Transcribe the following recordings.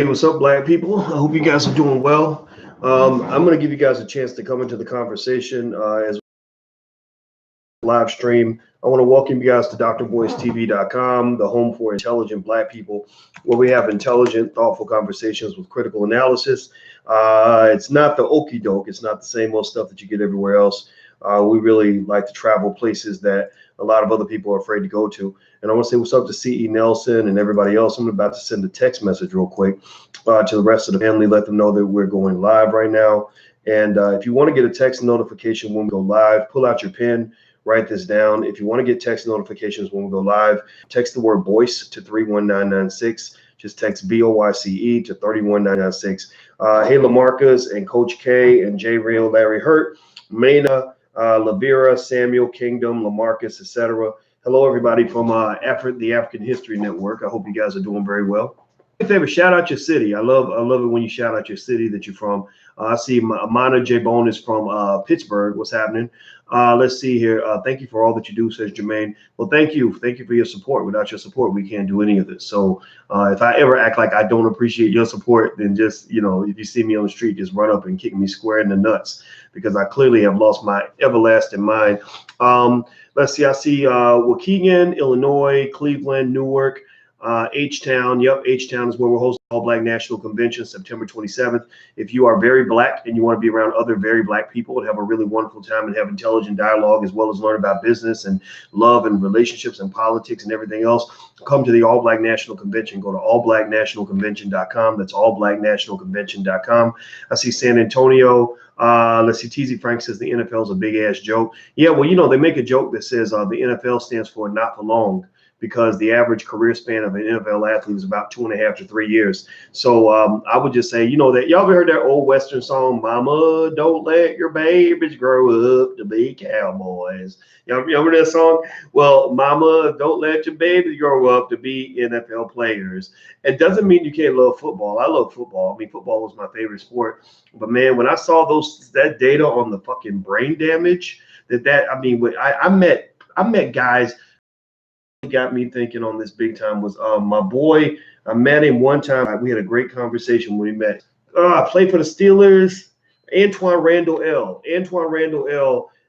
Hey, what's up, black people? I hope you guys are doing well. I'm going to give you guys a chance to come into the conversation as live stream. I want to welcome you guys to drboycetv.com, the home for intelligent black people, where we have intelligent, thoughtful conversations with critical analysis. It's not the okie doke. It's not the same old stuff that you get everywhere else. We really like to travel places that a lot of other people are afraid to go to. And I want to say what's up to C.E. Nelson and everybody else. I'm about to send a text message real quick to the rest of the family, let them know that we're going live right now. And if you want to get a text notification when we go live, pull out your pen, write this down. If you want to get text notifications when we go live, text the word Boyce to 31996. Just text BOYCE to 31996. Hey, LaMarcus and Coach K and J Real, Larry Hurt, Maina, Lavera, Samuel, Kingdom, LaMarcus, etc. Hello, everybody from the African History Network. I hope you guys are doing very well. Your favorite, shout out your city. I love it when you shout out your city that you're from. I see Amana J Bone is from Pittsburgh. What's happening? Let's see here. Thank you for all that you do, says Jermaine. Well, thank you for your support. Without your support, we can't do any of this. So if I ever act like I don't appreciate your support, then just, if you see me on the street, just run up and kick me square in the nuts, because I clearly have lost my everlasting mind. Let's see. I see Waukegan, Illinois, Cleveland, Newark, H-Town. Yep, H-Town is where we're hosting All Black National Convention, September 27th. If you are very black and you want to be around other very black people and have a really wonderful time and have intelligent dialogue, as well as learn about business and love and relationships and politics and everything else, come to the All Black National Convention. Go to allblacknationalconvention.com. That's allblacknationalconvention.com. I see San Antonio. Let's see. TZ Frank says the NFL is a big ass joke. Yeah, well, they make a joke that says the NFL stands for not for long, because the average career span of an NFL athlete is about 2.5 to 3 years. So I would just say, that y'all ever heard that old Western song, "Mama, don't let your babies grow up to be cowboys." Y'all remember that song? Well, Mama, don't let your babies grow up to be NFL players. It doesn't mean you can't love football. I love football. I mean, football was my favorite sport. But man, when I saw that data on the fucking brain damage, I met guys. Got me thinking on this big time was my boy. I met him one time. We had a great conversation when we met. I played for the Steelers. Antoine Randall L.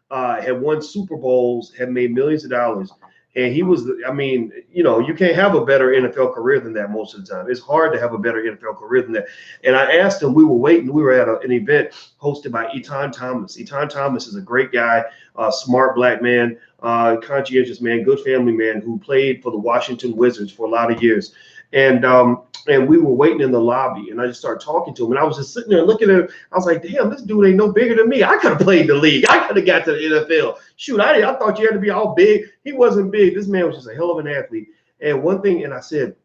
Had won Super Bowls, had made millions of dollars. And he was, you can't have a better NFL career than that most of the time. It's hard to have a better NFL career than that. And I asked him, we were at an event hosted by Etan Thomas. Etan Thomas is a great guy, smart black man, conscientious man, good family man who played for the Washington Wizards for a lot of years. And we were waiting in the lobby, and I just started talking to him, and I was just sitting there looking at him. I was like, damn, this dude ain't no bigger than me. I could have played the league. I could have got to the NFL. Shoot, I thought you had to be all big. He wasn't big. This man was just a hell of an athlete. And one thing, and I said,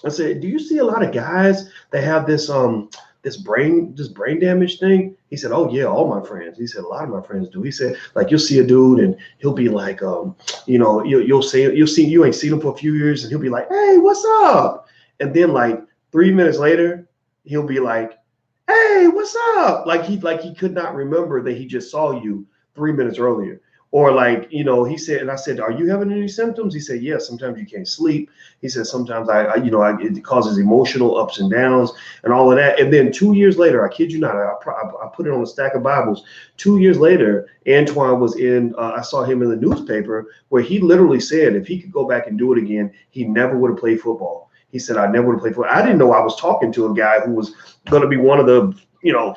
do you see a lot of guys that have this brain damage thing? He said, oh yeah, all my friends. He said, a lot of my friends do. He said, like, you'll see a dude and he'll be like, you'll see you ain't seen him for a few years, and he'll be like, hey, what's up? And then like 3 minutes later, he'll be like, hey, what's up? Like he could not remember that he just saw you 3 minutes earlier. Or like, he said, and I said, are you having any symptoms? He said, yes, sometimes you can't sleep. He said, sometimes it causes emotional ups and downs and all of that. And then 2 years later, I kid you not, I put it on a stack of Bibles. 2 years later, Antoine was I saw him in the newspaper where he literally said if he could go back and do it again, he never would have played football. He said, I never would have played football. I didn't know I was talking to a guy who was going to be one of the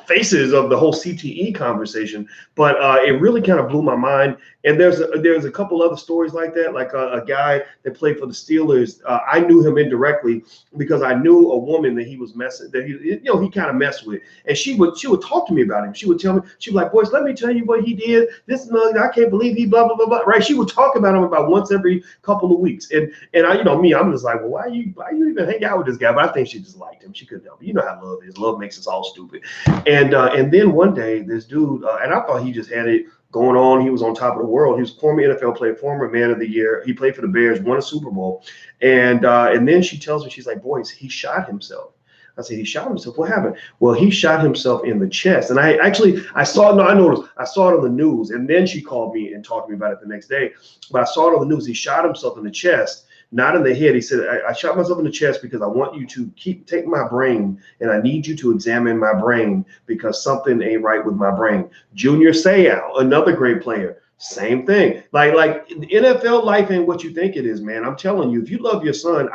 faces of the whole CTE conversation, but it really kind of blew my mind. And there's a couple other stories like that, like a guy that played for the Steelers. I knew him indirectly because I knew a woman that he was he kind of messed with, and she would talk to me about him. She would tell me, she'd be like, Boyce, let me tell you what he did. This mug, I can't believe he blah blah blah blah. Right? She would talk about him about once every couple of weeks, and I, I'm just like, well, why you even hang out with this guy? But I think she just liked him. She couldn't help it. You know how love is. Love makes us all stupid. And then one day, this dude, and I thought he just had it going on. He was on top of the world. He was a former NFL player, former man of the year. He played for the Bears, won a Super Bowl. And then she tells me, she's like, Boyce, he shot himself. I said, he shot himself? What happened? Well, he shot himself in the chest. And I saw it on the news. And then she called me and talked to me about it the next day. But I saw it on the news. He shot himself in the chest. not in the head. He said, I shot myself in the chest because I want you to take my brain, and I need you to examine my brain because something ain't right with my brain. Junior Seau, another great player. Same thing. Like NFL life ain't what you think it is, man. I'm telling you, if you love your son,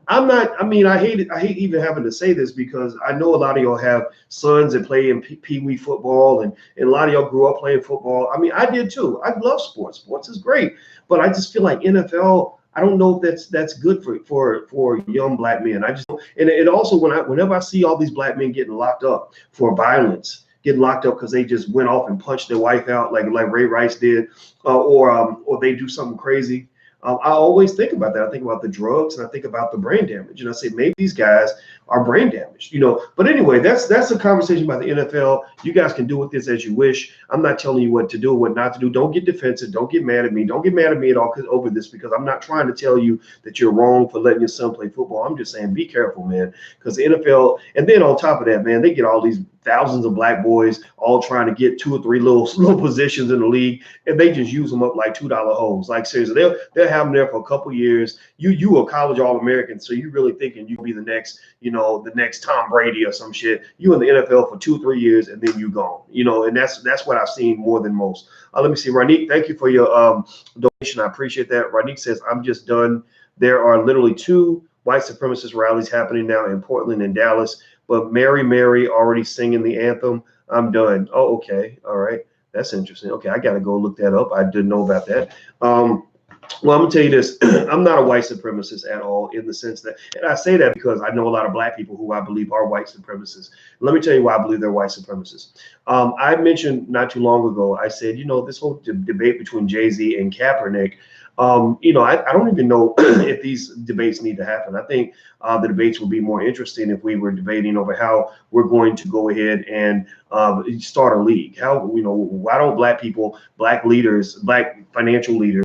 I'm not. I mean, I hate it. I hate even having to say this because I know a lot of y'all have sons that play in pee-wee football, and a lot of y'all grew up playing football. I mean, I did too. I love sports. Sports is great, but I just feel like NFL. I don't know if that's good for young black men. I just, and it also whenever I see all these black men getting locked up for violence, getting locked up because they just went off and punched their wife out like Ray Rice did, or they do something crazy. I always think about that. I think about the drugs and I think about the brain damage. And I say maybe these guys are brain damaged, But anyway, that's a conversation about the NFL. You guys can do with this as you wish. I'm not telling you what to do or what not to do. Don't get defensive. Don't get mad at me. Don't get mad at me at all over this because I'm not trying to tell you that you're wrong for letting your son play football. I'm just saying be careful, man, because the NFL, and then on top of that, man, they get all these thousands of black boys all trying to get 2 or 3 little positions in the league, and they just use them up like $2 holes. Like seriously, they'll have them there for a couple years. You a college All-American, so you really thinking you can be the next, the next Tom Brady or some shit. You in the NFL for 2 or 3 years and then you gone. And that's what I've seen more than most. Let me see, Ranique, thank you for your donation. I appreciate that. Ranique says, I'm just done. There are literally 2 white supremacist rallies happening now in Portland and Dallas. But Mary already singing the anthem. I'm done. Oh, okay. All right. That's interesting. Okay, I got to go look that up. I didn't know about that. Well, I'm going to tell you this. I'm not a white supremacist at all in the sense that, and I say that because I know a lot of black people who I believe are white supremacists. Let me tell you why I believe they're white supremacists. I mentioned not too long ago, I said, this whole debate between Jay-Z and Kaepernick, I don't even know if these debates need to happen. I think the debates would be more interesting if we were debating over how we're going to go ahead and start a league. How, why don't black people, black leaders, black financial leaders,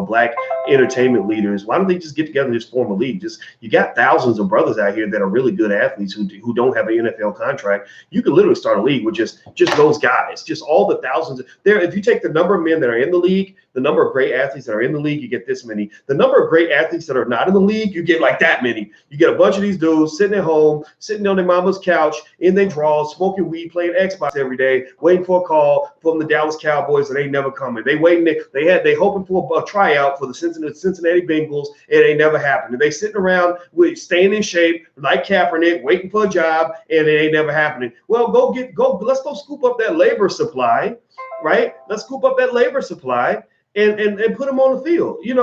black entertainment leaders, why don't they just get together and just form a league? You got thousands of brothers out here that are really good athletes who don't have an NFL contract. You could literally start a league with just those guys, just all the thousands there. If you take the number of men that are in the league, the number of great athletes that are in the league, you get this many. The number of great athletes that are not in the league, you get like that many. You get a bunch of these dudes sitting at home, sitting on their mama's couch in their drawers, smoking weed, playing Xbox every day, waiting for a call from the Dallas Cowboys, and they never coming. They waiting. They hoping for a tryout for the Cincinnati Bengals. It ain't never happened. And they sitting around staying in shape like Kaepernick, waiting for a job, and it ain't never happening. Well, let's go scoop up that labor supply, right? Let's scoop up that labor supply and put them on the field. And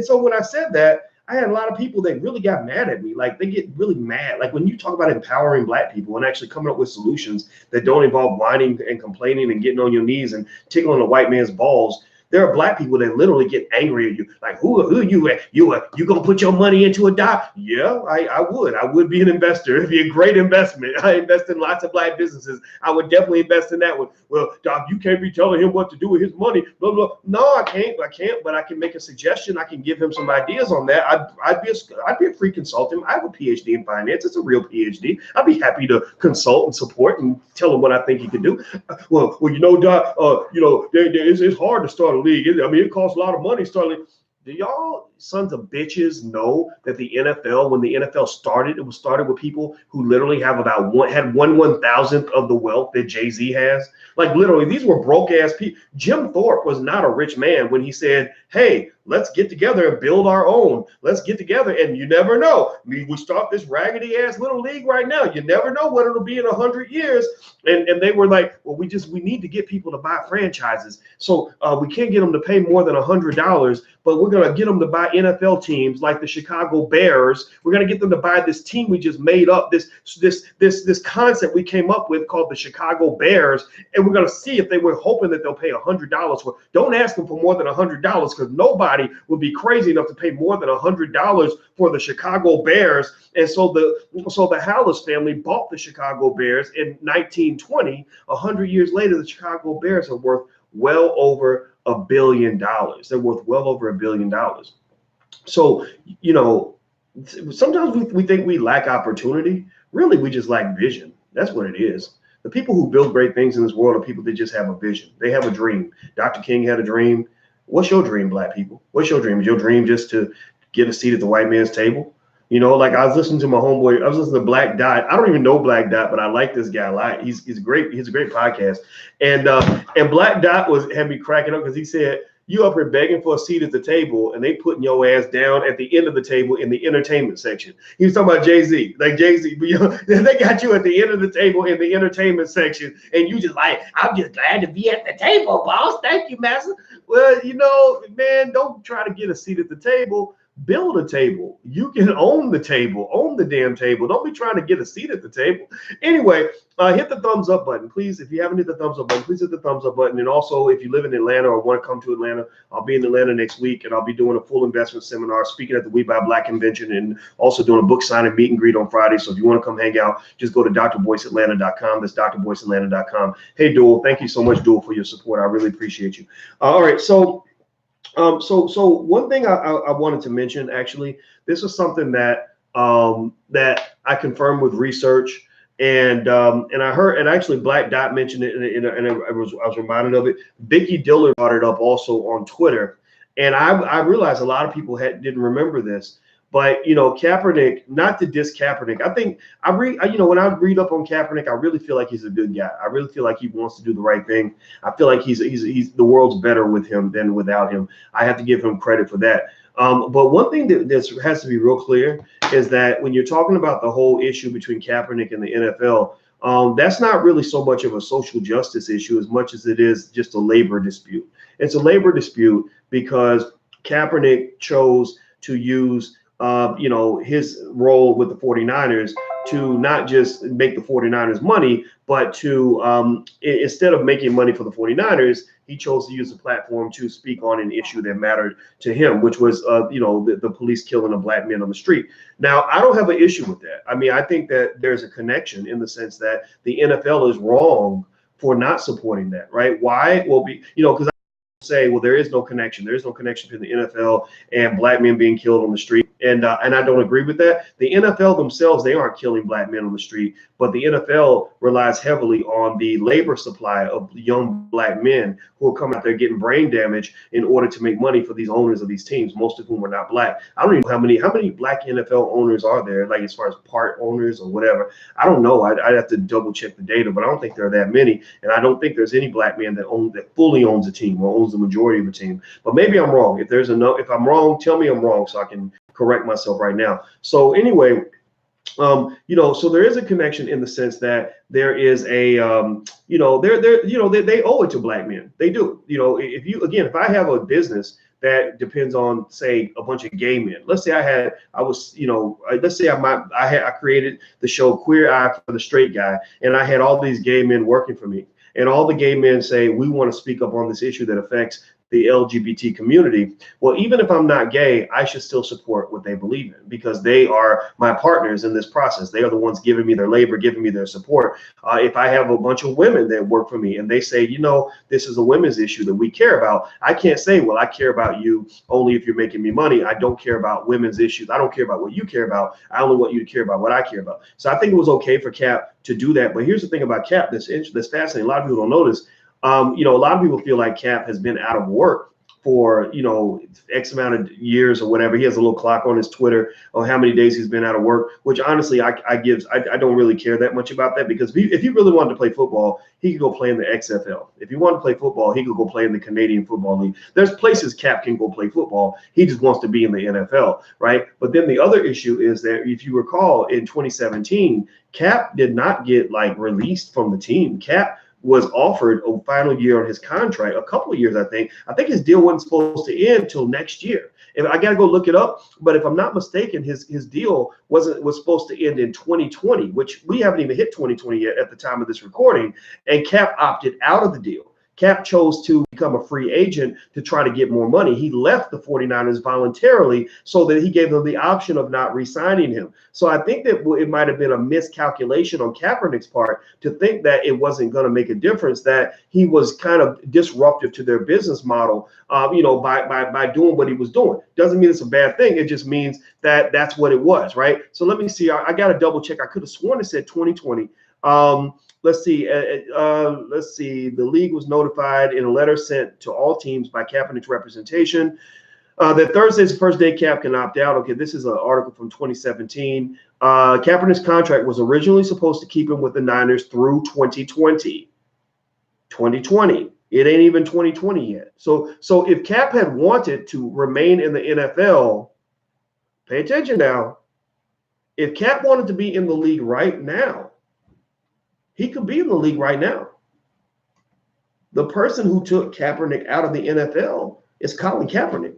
so when I said that, I had a lot of people that really got mad at me. Like they get really mad. Like when you talk about empowering black people and actually coming up with solutions that don't involve whining and complaining and getting on your knees and tickling a white man's balls, there are black people that literally get angry at you. Like, who are you? You gonna put your money into a doc? Yeah, I would. I would be an investor. It'd be a great investment. I invest in lots of black businesses. I would definitely invest in that one. Well, doc, you can't be telling him what to do with his money. Blah blah. No, I can't. But I can make a suggestion. I can give him some ideas on that. I'd be a free consultant. I have a PhD in finance. It's a real PhD. I'd be happy to consult and support and tell him what I think he can do. Well, doc, it's hard to start a league. I mean, it costs a lot of money starting. Do y'all sons of bitches know that the NFL, when the NFL started, it was started with people who literally have about one thousandth of the wealth that Jay-Z has? Like literally, these were broke ass people. Jim Thorpe was not a rich man when he said, "Hey, let's get together and build our own. Let's get together." And you never know. We start this raggedy ass little league right now. You never know what it'll be in 100 years. And they were like, well, we need to get people to buy franchises. So we can't get them to pay more than $100, but we're going to get them to buy NFL teams like the Chicago Bears. We're going to get them to buy this team we just made up, this concept we came up with called the Chicago Bears. And we're going to see if they were hoping that they'll pay $100 for. Don't ask them for more than $100 because nobody would be crazy enough to pay more than $100 for the Chicago Bears. And so the Hallis family bought the Chicago Bears in 1920. 100 years later, the Chicago Bears are worth well over $1 billion. They're worth well over $1 billion. So, sometimes we think we lack opportunity. Really, we just lack vision. That's what it is. The people who build great things in this world are people that just have a vision. They have a dream. Dr. King had a dream. What's your dream, black people? What's your dream? Is your dream just to get a seat at the white man's table? You know, like I was listening to my homeboy, I was listening to Black Dot. I don't even know Black Dot, but I like this guy a lot. He's great. He's a great podcast. And Black Dot had me cracking up because he said, you up here begging for a seat at the table and they putting your ass down at the end of the table in the entertainment section. He was talking about Jay-Z, like Jay-Z, you know, they got you at the end of the table in the entertainment section and you just like, I'm just glad to be at the table, boss. Thank you, master. Well, you know, man, don't try to get a seat at the table. Build a table. You can own the table, own the damn table. Don't be trying to get a seat at the table. Anyway, hit the thumbs up button, please. If you haven't hit the thumbs up button, please hit the thumbs up button. And also, if you live in Atlanta or want to come to Atlanta, I'll be in Atlanta next week, and I'll be doing a full investment seminar, speaking at the We Buy Black convention, and also doing a book signing meet and greet on Friday. So if you want to come hang out, just go to drboyceatlanta.com. That's drboyceatlanta.com. Hey, Dual, thank you so much, Dual, for your support. I really appreciate you. All right, so one thing I wanted to mention, actually, this was something that that I confirmed with research, and I heard, and actually Black Dot mentioned it, and I was reminded of it. Vicky Diller brought it up also on Twitter, and I realized a lot of people didn't remember this. But, you know, Kaepernick, not to diss Kaepernick, I think when I read up on Kaepernick, I really feel like he's a good guy. I really feel like he wants to do the right thing. I feel like he's the world's better with him than without him. I have to give him credit for that. But one thing that has to be real clear is that when you're talking about the whole issue between Kaepernick and the NFL, that's not really so much of a social justice issue as much as it is just a labor dispute. It's a labor dispute because Kaepernick chose to use his role with the 49ers to not just make the 49ers money, but to instead of making money for the 49ers, he chose to use the platform to speak on an issue that mattered to him, which was, the police killing of black men on the street. Now, I don't have an issue with that. I mean, I think that there's a connection in the sense that the NFL is wrong for not supporting that, right? Why? Well, because say, well, there is no connection. There is no connection between the NFL and black men being killed on the street. And I don't agree with that. The NFL themselves, they aren't killing black men on the street, but the NFL relies heavily on the labor supply of young black men who are coming out there getting brain damage in order to make money for these owners of these teams, most of whom are not black. I don't even know how many black NFL owners are there, like as far as part owners or whatever. I don't know. I'd have to double check the data, but I don't think there are that many. And I don't think there's any black man that fully owns a team or owns the majority of a team. But maybe I'm wrong. If I'm wrong, tell me I'm wrong so I can correct myself right now. So anyway, so there is a connection in the sense that there is a, they owe it to black men. They do. If I have a business that depends on, say, a bunch of gay men. Let's say I created the show Queer Eye for the Straight Guy, and I had all these gay men working for me. And all the gay men say, we want to speak up on this issue that affects the LGBT community. Well, even if I'm not gay, I should still support what they believe in because they are my partners in this process. They are the ones giving me their labor, giving me their support. If I have a bunch of women that work for me and they say, this is a women's issue that we care about, I can't say, well, I care about you only if you're making me money. I don't care about women's issues. I don't care about what you care about. I only want you to care about what I care about. So I think it was okay for Cap to do that. But here's the thing about Cap that's fascinating. A lot of people don't notice. A lot of people feel like Cap has been out of work for, X amount of years or whatever. He has a little clock on his Twitter on how many days he's been out of work, which honestly, I don't really care that much about that because if he really wanted to play football, he could go play in the XFL. If he wanted to play football, he could go play in the Canadian Football League. There's places Cap can go play football. He just wants to be in the NFL, right? But then the other issue is that if you recall in 2017, Cap did not get released from the team. Cap was offered a final year on his contract, a couple of years, I think. I think his deal wasn't supposed to end till next year. And I got to go look it up. But if I'm not mistaken, his deal was supposed to end in 2020, which we haven't even hit 2020 yet at the time of this recording. And Cap opted out of the deal. Cap chose to become a free agent to try to get more money. He left the 49ers voluntarily so that he gave them the option of not re-signing him. So I think that it might have been a miscalculation on Kaepernick's part to think that it wasn't going to make a difference, that he was kind of disruptive to their business model, by doing what he was doing. Doesn't mean it's a bad thing. It just means that that's what it was, right? So let me see. I got to double check. I could have sworn it said 2020. Let's see. Let's see. The league was notified in a letter sent to all teams by Kaepernick's representation that Thursday's the first day Cap can opt out. Okay, this is an article from 2017. Kaepernick's contract was originally supposed to keep him with the Niners through 2020. 2020. It ain't even 2020 yet. So if Cap had wanted to remain in the NFL, pay attention now. If Cap wanted to be in the league right now, he could be in the league right now. The person who took Kaepernick out of the NFL is Colin Kaepernick.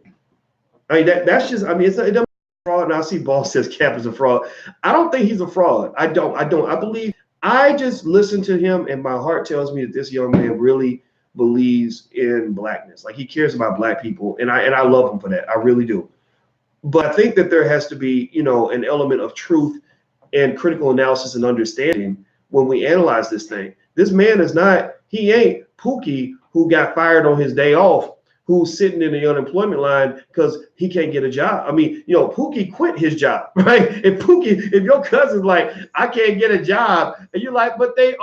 I mean, that's just, I mean, it doesn't fraud. And I see Ball says Cap is a fraud. I don't think he's a fraud. I don't. I believe, I just listen to him and my heart tells me that this young man really believes in blackness. Like he cares about black people. And I love him for that. I really do. But I think that there has to be, you know, an element of truth and critical analysis and understanding when we analyze this thing. This man is not, he ain't Pookie who got fired on his day off, who's sitting in the unemployment line because he can't get a job. I mean, you know, Pookie quit his job, right? If your cousin's like, I can't get a job, and you're like, but they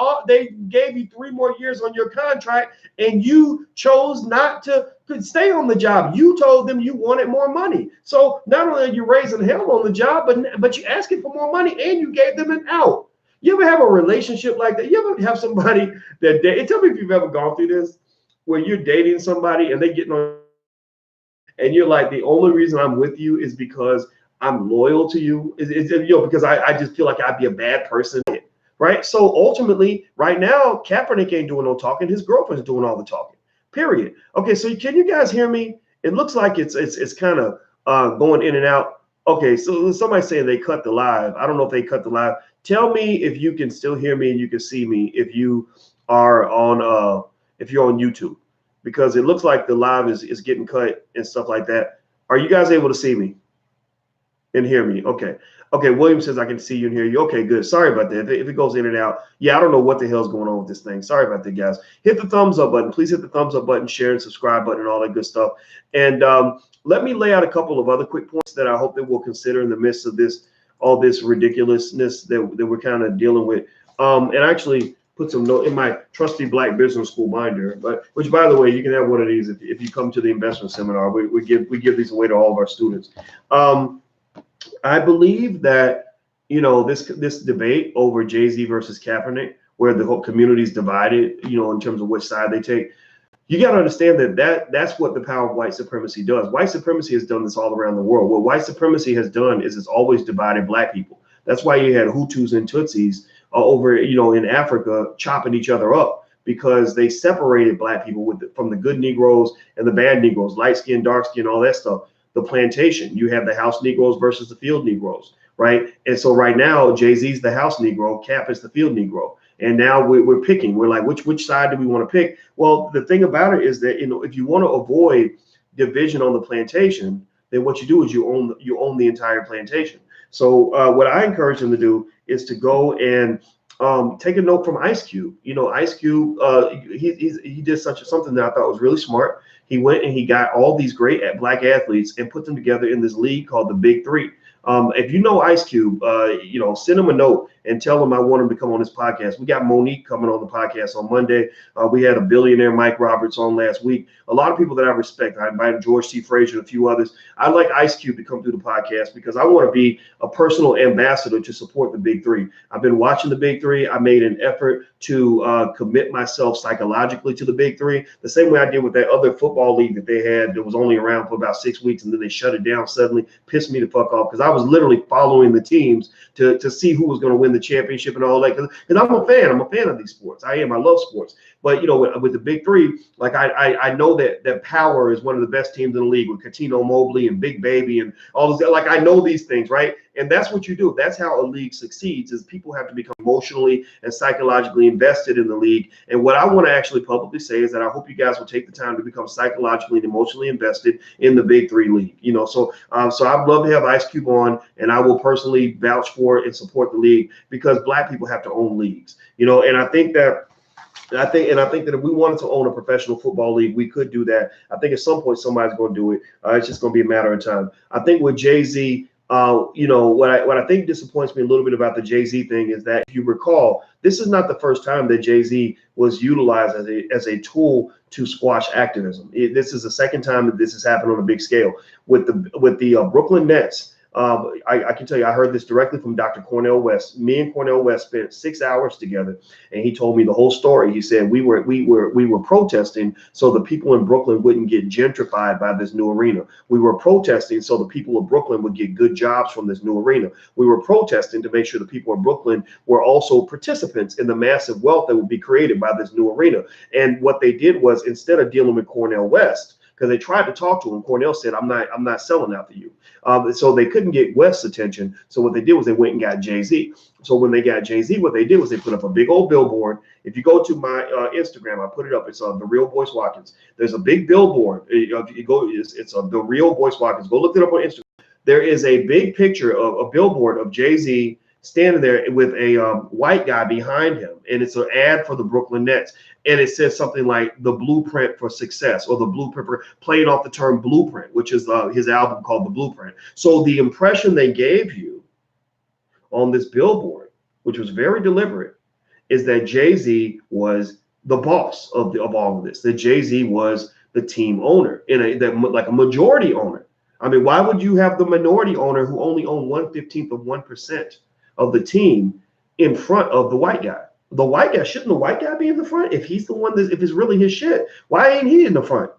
gave you 3 more years on your contract, and you chose not to stay on the job. You told them you wanted more money. So not only are you raising hell on the job, but you asking for more money, and you gave them an out. You ever have a relationship like that? You ever have somebody that tell me if you've ever gone through this, where you're dating somebody and they getting on and you're like, the only reason I'm with you is because I'm loyal to you, you know, because I just feel like I'd be a bad person, right? So ultimately, right now, Kaepernick ain't doing no talking. His girlfriend's doing all the talking, period. Okay, so can you guys hear me? It looks like it's kind of going in and out. Okay, so somebody's saying they cut the live. I don't know if they cut the live. Tell me if you can still hear me and you can see me if you are on if you're on YouTube, because it looks like the live is getting cut and stuff like that. Are you guys able to see me and hear me? Okay. Okay, William says I can see you and hear you. Okay, good. Sorry about that. If it goes in and out, yeah, I don't know what the hell's going on with this thing. Sorry about that, guys. Hit the thumbs up button. Please hit the thumbs up button, share and subscribe button and all that good stuff. And let me lay out a couple of other quick points that I hope that we'll consider in the midst of all this ridiculousness that we're kind of dealing with. And actually put some note in my trusty Black Business School binder, which by the way, you can have one of these if you come to the investment seminar. We give these away to all of our students. I believe that, you know, this debate over Jay-Z versus Kaepernick, where the whole community is divided, you know, in terms of which side they take. You got to understand that's what the power of white supremacy does. White supremacy has done this all around the world. What white supremacy has done is it's always divided black people. That's why you had Hutus and Tutsis over, you know, in Africa chopping each other up, because they separated black people from the good Negroes and the bad Negroes, light skin, dark skin, all that stuff. The plantation, you have the house Negroes versus the field Negroes, right? And so right now, Jay-Z's the house Negro, Cap is the field Negro. And now we're picking. We're like, which side do we want to pick? Well, the thing about it is that, you know, if you want to avoid division on the plantation, then what you do is you own the entire plantation. So what I encourage them to do is to go and take a note from Ice Cube. You know, Ice Cube, he did something that I thought was really smart. He went and he got all these great black athletes and put them together in this league called the Big Three. If you know Ice Cube, you know, send him a note and tell him I want him to come on this podcast. We got Monique coming on the podcast on Monday. We had a billionaire Mike Roberts on last week. A lot of people that I respect. I invited George T. Frazier and a few others. I'd like Ice Cube to come through the podcast because I want to be a personal ambassador to support the Big Three. I've been watching the Big Three. I made an effort to commit myself psychologically to the Big Three, the same way I did with that other football league that they had that was only around for about 6 weeks, and then they shut it down suddenly. Pissed me the fuck off because I was literally following the teams to see who was going to win the championship and all that. Because I'm a fan. I'm a fan of these sports. I am. I love sports. But, you know, with the Big Three, like I know that Power is one of the best teams in the league with Cuttino Mobley and Big Baby and all this. Like I know these things, right? And that's what you do. That's how a league succeeds, is people have to become emotionally and psychologically invested in the league. And what I want to actually publicly say is that I hope you guys will take the time to become psychologically and emotionally invested in the Big Three league. You know, so I'd love to have Ice Cube on, and I will personally vouch for it and support the league, because black people have to own leagues. You know, and I think that if we wanted to own a professional football league, we could do that. I think at some point somebody's going to do it. It's just going to be a matter of time. I think with Jay-Z, What I think disappoints me a little bit about the Jay-Z thing is that, if you recall, this is not the first time that Jay-Z was utilized as a tool to squash activism. This is the second time that this has happened on a big scale with the Brooklyn Nets. I can tell you, I heard this directly from Dr. Cornel West. Me and Cornel West spent 6 hours together, and he told me the whole story. He said we were protesting so the people in Brooklyn wouldn't get gentrified by this new arena. We were protesting so the people of Brooklyn would get good jobs from this new arena. We were protesting to make sure the people of Brooklyn were also participants in the massive wealth that would be created by this new arena. And what they did was, instead of dealing with Cornel West, because they tried to talk to him, Cornel said, I'm not selling out to you. So they couldn't get West's attention. So what they did was they went and got Jay-Z. So when they got Jay-Z, what they did was they put up a big old billboard. If you go to my Instagram, I put it up. It's The Real Boyce Watkins. There's a big billboard. It's The Real Boyce Watkins. Go look it up on Instagram. There is a big picture of a billboard of Jay-Z standing there with a white guy behind him, and it's an ad for the Brooklyn Nets. And it says something like the blueprint for success, or the blueprint for, playing off the term blueprint, which is his album called The Blueprint. So the impression they gave you on this billboard, which was very deliberate, is that Jay-Z was the boss of all of this, that Jay-Z was the team owner, like a majority owner. I mean, why would you have the minority owner who only owned 1/15 of 1% of the team in front of the white guy? The white guy, shouldn't the white guy be in the front? If he's the one if it's really his shit, why ain't he in the front?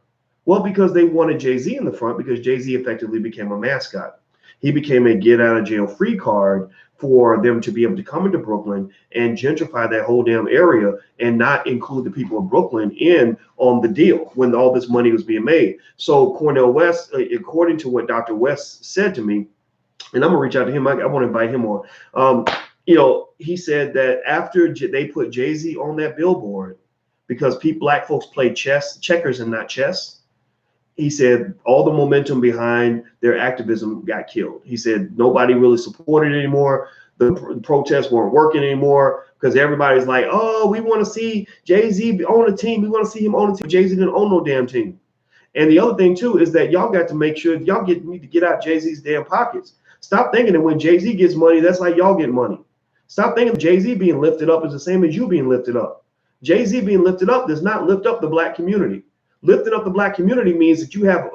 Well, because they wanted Jay-Z in the front, because Jay-Z effectively became a mascot. He became a get out of jail free card for them to be able to come into Brooklyn and gentrify that whole damn area and not include the people of Brooklyn in on the deal when all this money was being made. So Cornel West, according to what Dr. West said to me, and I'm gonna reach out to him, I want to invite him on. He said that after they put Jay-Z on that billboard, because black folks play checkers and not chess, he said all the momentum behind their activism got killed. He said nobody really supported it anymore. The protests weren't working anymore because everybody's like, oh, we want to see Jay-Z on a team. We want to see him on a team. Jay-Z didn't own no damn team. And the other thing, too, is that y'all got to make sure y'all need to get out Jay-Z's damn pockets. Stop thinking that when Jay-Z gets money, that's like y'all get money. Stop thinking Jay-Z being lifted up is the same as you being lifted up. Jay-Z being lifted up does not lift up the black community. Lifting up the black community means that you have,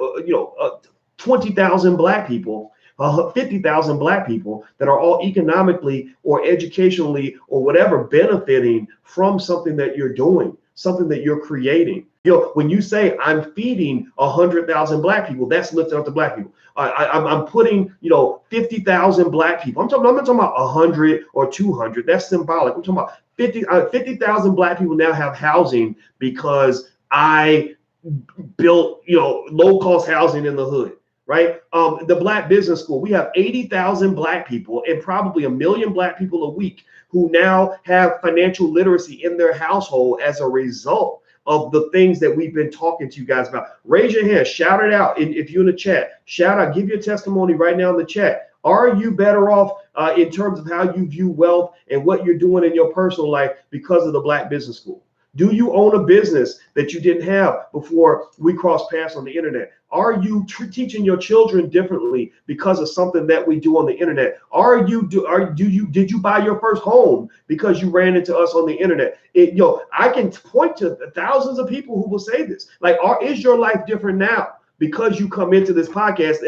20,000 black people, 50,000 black people that are all economically or educationally or whatever benefiting from something that you're doing, something that you're creating. When you say I'm feeding 100,000 black people, that's lifting up the black people. I'm putting, 50,000 black people. I'm not talking about 100 or 200. That's symbolic. I'm talking about 50,000 black people now have housing because I built, low-cost housing in the hood, right? The Black Business School, we have 80,000 black people and probably 1 million black people a week who now have financial literacy in their household as a result of the things that we've been talking to you guys about. Raise your hand, shout it out. If you're in the chat, shout out, give your testimony right now in the chat. Are you better off in terms of how you view wealth and what you're doing in your personal life because of the Black Business School? Do you own a business that you didn't have before we crossed paths on the internet? Are you teaching your children differently because of something that we do on the internet? Did you buy your first home because you ran into us on the internet? I can point to thousands of people who will say this. Like, is your life different now because you come into this podcast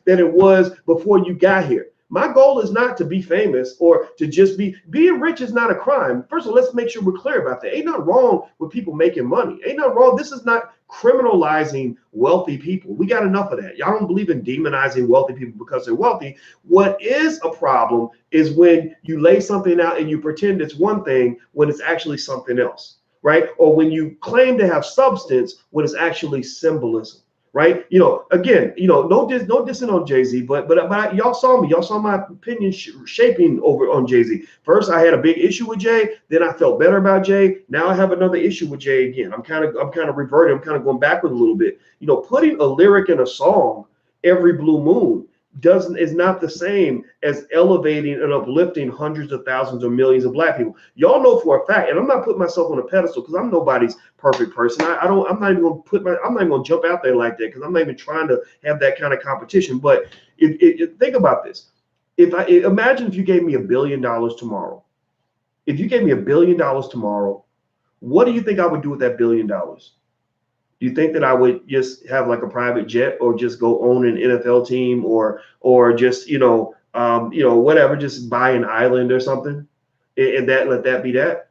than it was before you got here? My goal is not to be famous or to just being rich is not a crime. First of all, let's make sure we're clear about that. Ain't nothing wrong with people making money. Ain't nothing wrong. This is not criminalizing wealthy people. We got enough of that. Y'all don't believe in demonizing wealthy people because they're wealthy. What is a problem is when you lay something out and you pretend it's one thing when it's actually something else, right? Or when you claim to have substance when it's actually symbolism. Right, again, no dissing on Jay-Z, but y'all saw me. Y'all saw my opinion shaping over on Jay-Z. First, I had a big issue with Jay. Then I felt better about Jay. Now I have another issue with Jay again. I'm kind of reverting. I'm kind of going backward a little bit. Putting a lyric in a song every blue moon is not the same as elevating and uplifting hundreds of thousands or millions of black people. Y'all know for a fact, and I'm not putting myself on a pedestal because I'm nobody's perfect person. I'm not even going to jump out there like that because I'm not even trying to have that kind of competition. But think about this. Imagine if you gave me $1 billion tomorrow. If you gave me $1 billion tomorrow, what do you think I would do with that $1 billion? Do you think that I would just have like a private jet, or just go own an NFL team, or just whatever, just buy an island or something, and that let that be that?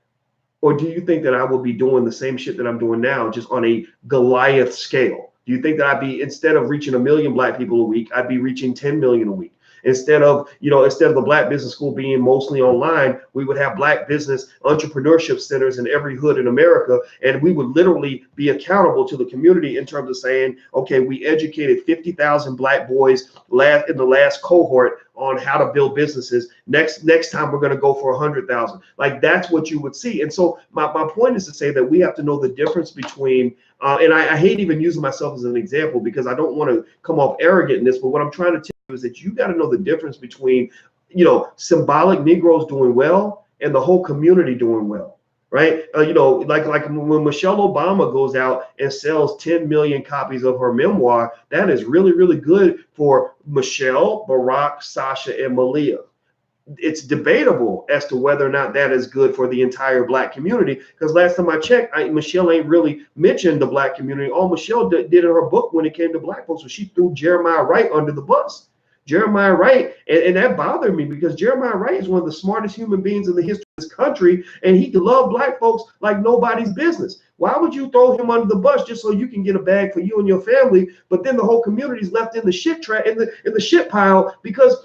Or do you think that I will be doing the same shit that I'm doing now, just on a Goliath scale? Do you think that I'd be, instead of reaching 1 million black people a week, I'd be reaching 10 million a week? Instead of the Black Business School being mostly online, we would have Black business entrepreneurship centers in every hood in America, and we would literally be accountable to the community in terms of saying, okay, we educated 50,000 Black boys in the last cohort on how to build businesses. Next time we're going to go for 100,000. Like, that's what you would see. And so my point is to say that we have to know the difference between and I hate even using myself as an example, because I don't want to come off arrogant in this, but what I'm trying to tell you is that you got to know the difference between, symbolic Negroes doing well and the whole community doing well, right? Like when Michelle Obama goes out and sells 10 million copies of her memoir, that is really, really good for Michelle, Barack, Sasha, and Malia. It's debatable as to whether or not that is good for the entire Black community, because last time I checked, Michelle ain't really mentioned the Black community. All Michelle did in her book when it came to Black folks was she threw Jeremiah Wright under the bus. Jeremiah Wright, and that bothered me, because Jeremiah Wright is one of the smartest human beings in the history of this country, and he loved Black folks like nobody's business. Why would you throw him under the bus just so you can get a bag for you and your family, but then the whole community's left in the shit track, in the shit pile, because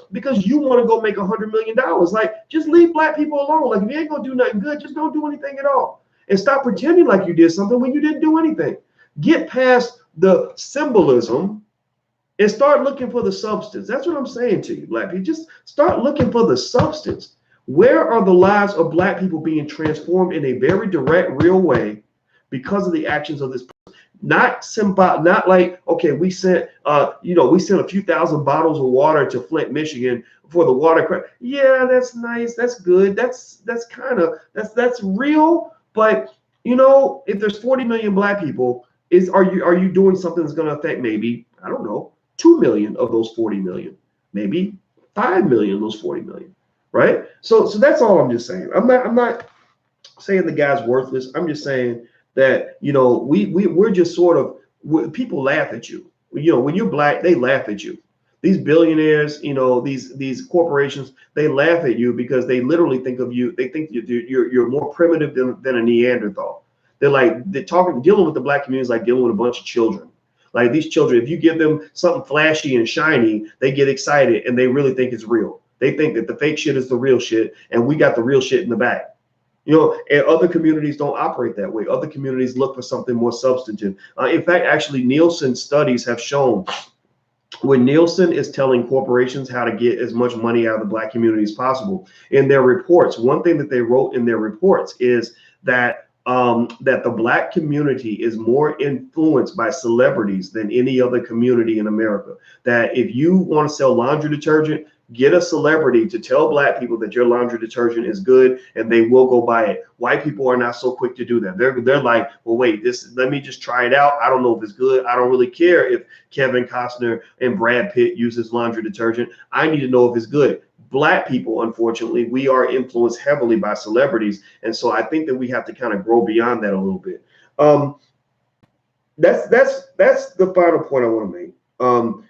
you want to go make $100 million? Like, just leave Black people alone. Like, if you ain't gonna do nothing good, just don't do anything at all, and stop pretending like you did something when you didn't do anything. Get past the symbolism and start looking for the substance. That's what I'm saying to you, Black people. Just start looking for the substance. Where are the lives of Black people being transformed in a very direct, real way because of the actions of this person? Not symbolic, not like, okay, we sent a few thousand bottles of water to Flint, Michigan for the water crisis. Yeah, that's nice. That's good. That's real. But if there's 40 million Black people, are you doing something that's going to affect maybe, I don't know, 2 million of those 40 million, maybe 5 million of those 40 million, right? So that's all I'm just saying. I'm not saying the guy's worthless. I'm just saying that, we're just sort of, people laugh at you. When you're Black, they laugh at you. These billionaires, these corporations, they laugh at you because they literally think of you. They think you're more primitive than a Neanderthal. Dealing with the Black community is like dealing with a bunch of children. Like, these children, if you give them something flashy and shiny, they get excited and they really think it's real. They think that the fake shit is the real shit, and we got the real shit in the back. And other communities don't operate that way. Other communities look for something more substantive. In fact, actually, Nielsen studies have shown, when Nielsen is telling corporations how to get as much money out of the Black community as possible, in their reports, one thing that they wrote in their reports is that the Black community is more influenced by celebrities than any other community in America. That if you want to sell laundry detergent, get a celebrity to tell Black people that your laundry detergent is good, and they will go buy it. White people are not so quick to do that. They're like, well, wait, let me just try it out. I don't know if it's good. I don't really care if Kevin Costner and Brad Pitt uses laundry detergent. I need to know if it's good. Black people, unfortunately, we are influenced heavily by celebrities, and so I think that we have to kind of grow beyond that a little bit. That's the final point I want to make.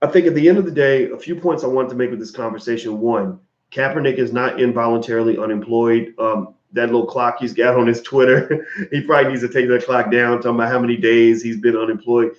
I think at the end of the day, a few points I wanted to make with this conversation. One, Kaepernick is not involuntarily unemployed. That little clock he's got on his Twitter, he probably needs to take that clock down, talking about how many days he's been unemployed.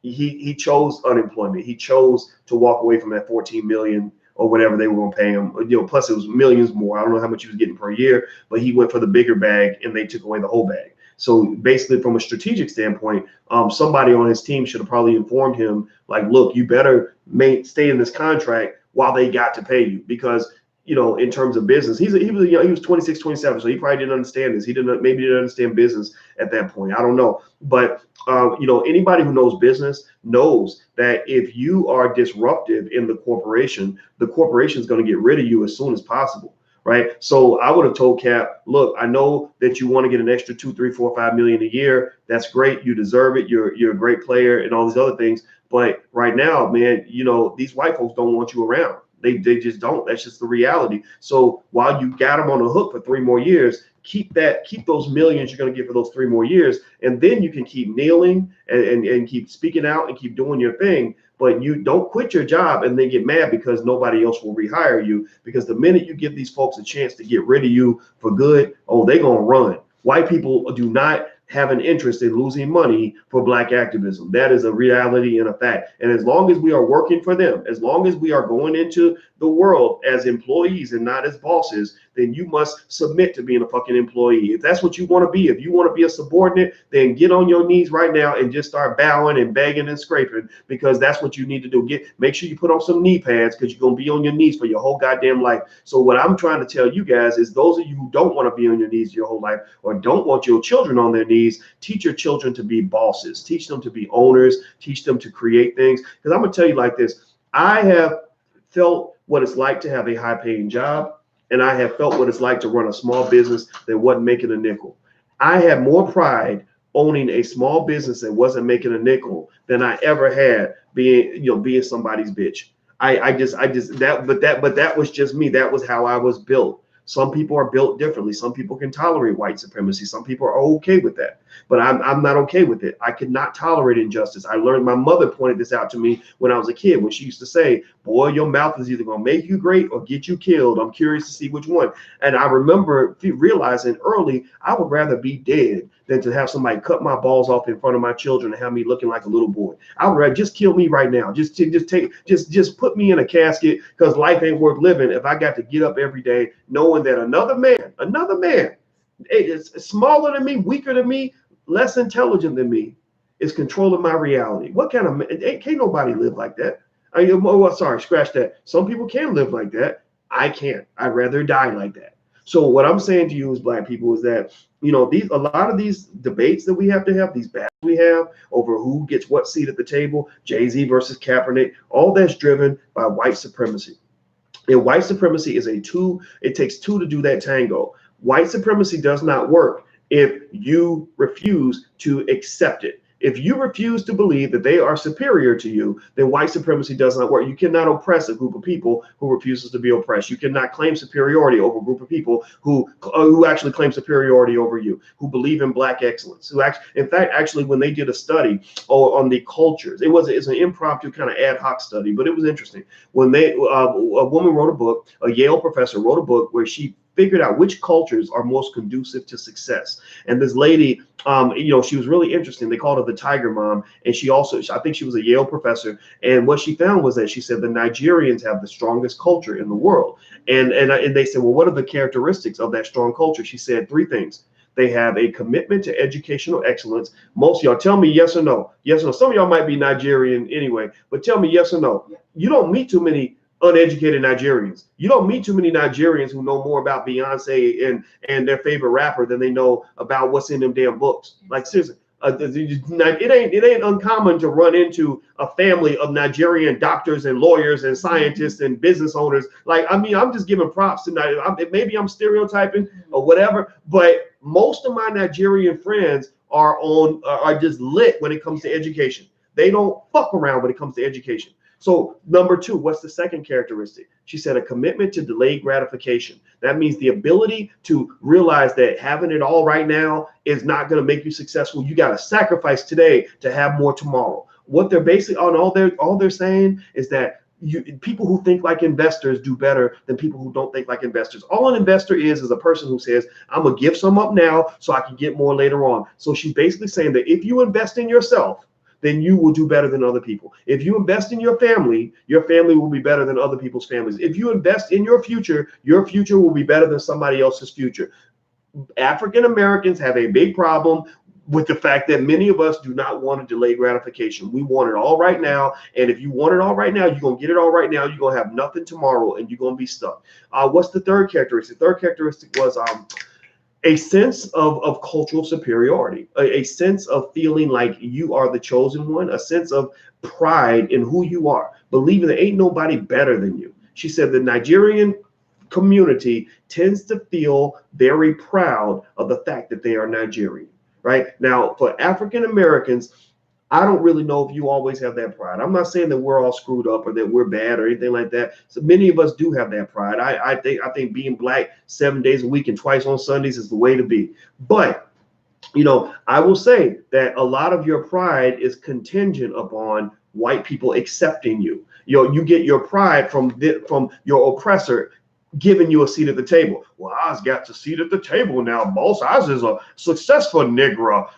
He chose unemployment. He chose to walk away from that 14 million or whatever they were going to pay him. Plus it was millions more. I don't know how much he was getting per year, but he went for the bigger bag and they took away the whole bag. So basically, from a strategic standpoint, somebody on his team should have probably informed him, like, look, you better stay in this contract while they got to pay you, because in terms of business, he was 26, 27, so he probably didn't understand this. He maybe didn't understand business at that point. I don't know, but anybody who knows business knows that if you are disruptive in the corporation is going to get rid of you as soon as possible. Right. So I would have told Cap, look, I know that you want to get an extra 2, 3, 4, 5 million a year. That's great. You deserve it. You're a great player and all these other things. But right now, man, these white folks don't want you around. They just don't. That's just the reality. So while you got them on the hook for 3 more years, keep those millions you're going to get for those 3 more years, and then you can keep kneeling and keep speaking out and keep doing your thing. But you don't quit your job and then get mad because nobody else will rehire you, because the minute you give these folks a chance to get rid of you for good, oh, they're going to run. White people do not have an interest in losing money for Black activism. That is a reality and a fact. And as long as we are working for them, as long as we are going into the world as employees and not as bosses, then you must submit to being a fucking employee. If that's what you want to be, if you want to be a subordinate, then get on your knees right now and just start bowing and begging and scraping, because that's what you need to do. Make sure you put on some knee pads, because you're going to be on your knees for your whole goddamn life. So what I'm trying to tell you guys is, those of you who don't want to be on your knees your whole life, or don't want your children on their knees, teach your children to be bosses, teach them to be owners, teach them to create things. Because I'm going to tell you like this, I have felt what it's like to have a high paying job, and I have felt what it's like to run a small business that wasn't making a nickel. I had more pride owning a small business that wasn't making a nickel than I ever had being somebody's bitch. But that was just me. That was how I was built. Some people are built differently. Some people can tolerate white supremacy. Some people are okay with that. But I'm not okay with it. I could not tolerate injustice. I learned, my mother pointed this out to me when I was a kid, when she used to say, boy, your mouth is either going to make you great or get you killed. I'm curious to see which one. And I remember realizing early, I would rather be dead than to have somebody cut my balls off in front of my children and have me looking like a little boy. I would rather just kill me right now. Just put me in a casket, because life ain't worth living if I got to get up every day knowing that another man, it's smaller than me, weaker than me, less intelligent than me, is controlling my reality. What kind of, can't nobody live like that? Scratch that. Some people can live like that. I can't. I'd rather die like that. So what I'm saying to you as Black people is that, a lot of these debates that we have to have, these battles we have over who gets what seat at the table, Jay-Z versus Kaepernick, all that's driven by white supremacy. And white supremacy is it takes two to do that tango. White supremacy does not work if you refuse to accept it. If you refuse to believe that they are superior to you, then white supremacy does not work. You cannot oppress a group of people who refuses to be oppressed. You cannot claim superiority over a group of people who actually claim superiority over you, who believe in Black excellence. In fact, when they did a study on the cultures, it's an impromptu kind of ad hoc study, but it was interesting. When a woman wrote a book, a Yale professor wrote a book where she figured out which cultures are most conducive to success. And this lady, she was really interesting. They called her the Tiger Mom. And I think she was a Yale professor. And what she found was that she said the Nigerians have the strongest culture in the world. And they said, well, what are the characteristics of that strong culture? She said 3 things. They have a commitment to educational excellence. Most of y'all, tell me yes or no. Yes or no. Some of y'all might be Nigerian anyway, but tell me yes or no. You don't meet too many uneducated Nigerians. You don't meet too many Nigerians who know more about Beyonce and their favorite rapper than they know about what's in them damn books. Like, seriously, it ain't uncommon to run into a family of Nigerian doctors and lawyers and scientists and business owners. Like, I mean, I'm just giving props tonight. Maybe I'm stereotyping or whatever, but most of my Nigerian friends are just lit when it comes to education. They don't fuck around when it comes to education. So number 2, what's the second characteristic? She said a commitment to delayed gratification. That means the ability to realize that having it all right now is not going to make you successful. You got to sacrifice today to have more tomorrow. What they're basically all they're saying is that people who think like investors do better than people who don't think like investors. All an investor is a person who says, I'm going to give some up now so I can get more later on. So she's basically saying that if you invest in yourself, then you will do better than other people. If you invest in your family will be better than other people's families. If you invest in your future will be better than somebody else's future. African Americans have a big problem with the fact that many of us do not want to delay gratification. We want it all right now. And if you want it all right now, you're going to get it all right now. You're going to have nothing tomorrow and you're going to be stuck. What's the third characteristic? The third characteristic was a sense of cultural superiority, a sense of feeling like you are the chosen one, a sense of pride in who you are, believing that ain't nobody better than you. She said the Nigerian community tends to feel very proud of the fact that they are Nigerian. Right now, for African Americans, I don't really know if you always have that pride. I'm not saying that we're all screwed up or that we're bad or anything like that. So many of us do have that pride. I think being black 7 days a week and twice on Sundays is the way to be. But I will say that a lot of your pride is contingent upon white people accepting you. You get your pride from your oppressor giving you a seat at the table. Well, Oz got a seat at the table now, boss. Oz is a successful Negro.